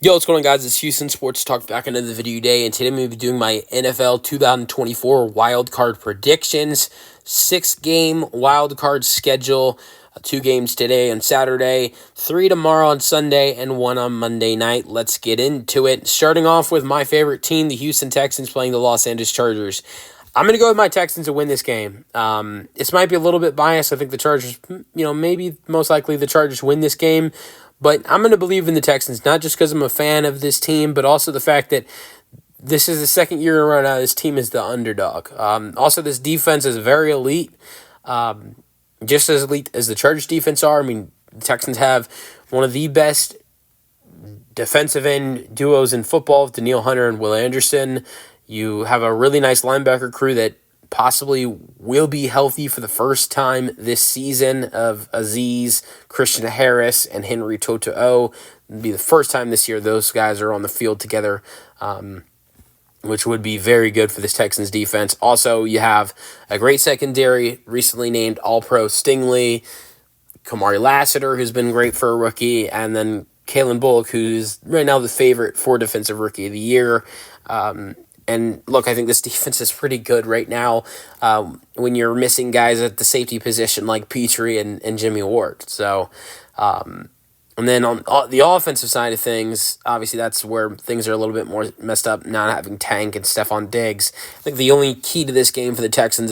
Yo, what's going on, guys? It's Houston Sports Talk back into the video day, and today I'm going to be doing my NFL 2024 Wildcard Predictions. 6-game wildcard schedule, 2 games today on Saturday, 3 tomorrow on Sunday, and 1 on Monday night. Let's get into it. Starting off with my favorite team, the Houston Texans, playing the Los Angeles Chargers. I'm going to go with my Texans to win this game. This might be a little bit biased. I think the Chargers, maybe most likely the Chargers win this game. But I'm going to believe in the Texans, not just because I'm a fan of this team, but also the fact that this is the second year in a row now this team is the underdog. Also, this defense is very elite, just as elite as the Chargers defense are. I mean, the Texans have one of the best defensive end duos in football, Daniil Hunter and Will Anderson. You have a really nice linebacker crew that possibly will be healthy for the first time this season of Aziz, Christian Harris, and Henry To'oTo'o. It'll be the first time this year those guys are on the field together, which would be very good for this Texans defense. Also, you have a great secondary, recently named All-Pro Stingley, Kamari Lassiter, who's been great for a rookie, and then Kalen Bullock, who's right now the favorite for Defensive Rookie of the Year. And look, I think this defense is pretty good right now when you're missing guys at the safety position like Petrie and Jimmy Ward. So, and then on the offensive side of things, obviously that's where things are a little bit more messed up, not having Tank and Stephon Diggs. I think the only key to this game for the Texans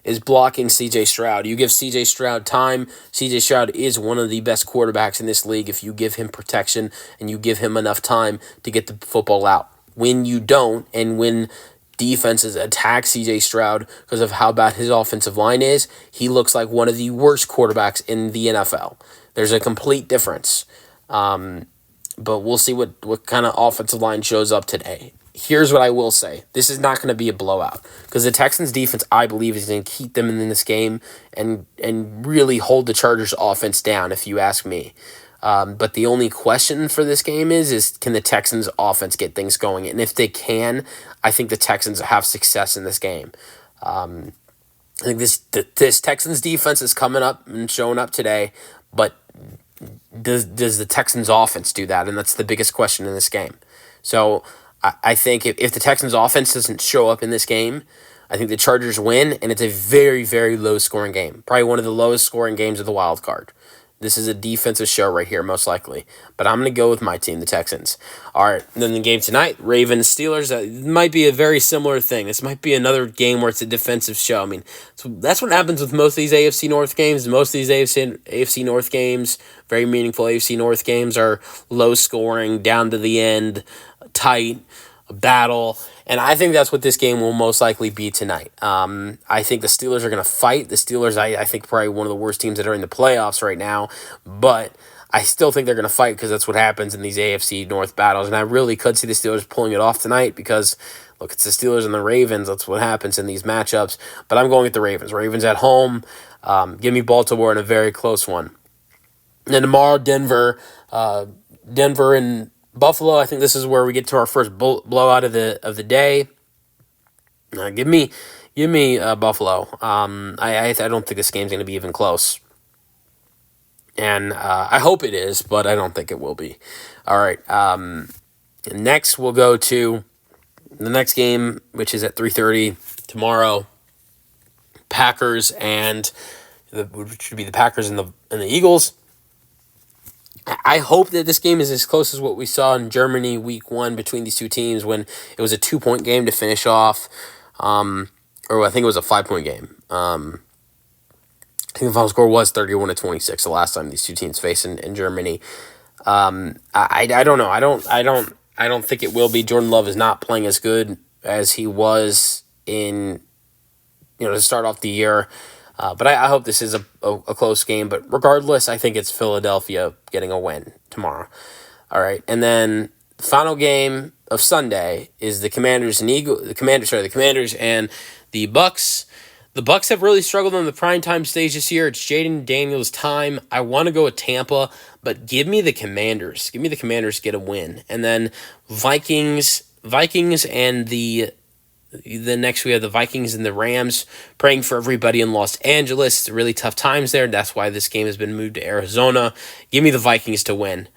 is blocking C.J. Stroud. You give C.J. Stroud time. C.J. Stroud is one of the best quarterbacks in this league if you give him protection and you give him enough time to get the football out. When you don't, and when defenses attack C.J. Stroud because of how bad his offensive line is, he looks like one of the worst quarterbacks in the NFL. There's a complete difference. But we'll see what kind of offensive line shows up today. Here's what I will say. This is not going to be a blowout because the Texans defense, I believe, is going to keep them in this game and really hold the Chargers offense down, if you ask me. But the only question for this game is can the Texans offense get things going? And if they can, I think the Texans have success in this game. I think this Texans defense is coming up and showing up today, but does the Texans offense do that? And that's the biggest question in this game. So I think if the Texans offense doesn't show up in this game, I think the Chargers win, and it's a very, very low-scoring game. Probably one of the lowest-scoring games of the wild card. This is a defensive show right here, most likely. But I'm going to go with my team, the Texans. All right, then the game tonight, Ravens-Steelers. Might be a very similar thing. This might be another game where it's a defensive show. I mean, so that's what happens with most of these AFC North games. Most of these AFC North games, very meaningful AFC North games, are low-scoring, down to the end, tight, a battle. And I think that's what this game will most likely be tonight. I think the Steelers are going to fight. The Steelers, I think, probably one of the worst teams that are in the playoffs right now. But I still think they're going to fight because that's what happens in these AFC North battles. And I really could see the Steelers pulling it off tonight because, look, it's the Steelers and the Ravens. That's what happens in these matchups. But I'm going with the Ravens. Ravens at home. Give me Baltimore in a very close one. And then tomorrow, Denver and Buffalo. I think this is where we get to our first blowout of the day. Give me Buffalo. I don't think this game's going to be even close, and I hope it is, but I don't think it will be. All right. Next we'll go to the next game, which is at 3:30 tomorrow. Packers which should be the Packers and the Eagles. I hope that this game is as close as what we saw in Germany week 1 between these two teams when it was a 2-point game to finish off, or I think it was a 5-point game. I think the final score was 31-26 the last time these two teams faced in Germany. I don't know. I don't think it will be. Jordan Love is not playing as good as he was to start off the year. But I hope this is a close game. But regardless, I think it's Philadelphia getting a win tomorrow. All right, and then the final game of Sunday is the Commanders and the Commanders and the Bucks. The Bucks have really struggled on the primetime stage this year. It's Jaden Daniels' time. I want to go with Tampa, but give me the Commanders. Give me the Commanders to get a win, and then Vikings and the next we have the Vikings and the Rams. Praying for everybody in Los Angeles. It's really tough times there. That's why this game has been moved to Arizona. Give me the Vikings to win.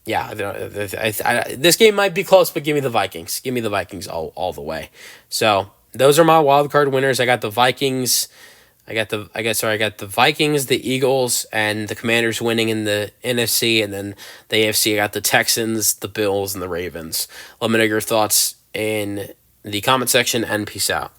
Yeah, this game might be close, but give me the Vikings. Give me the Vikings all the way. So those are my wild card winners. I got the Vikings. I got the Vikings, the Eagles, and the Commanders winning in the NFC, and then the AFC. I got the Texans, the Bills, and the Ravens. Let me know your thoughts in the comment section, and peace out.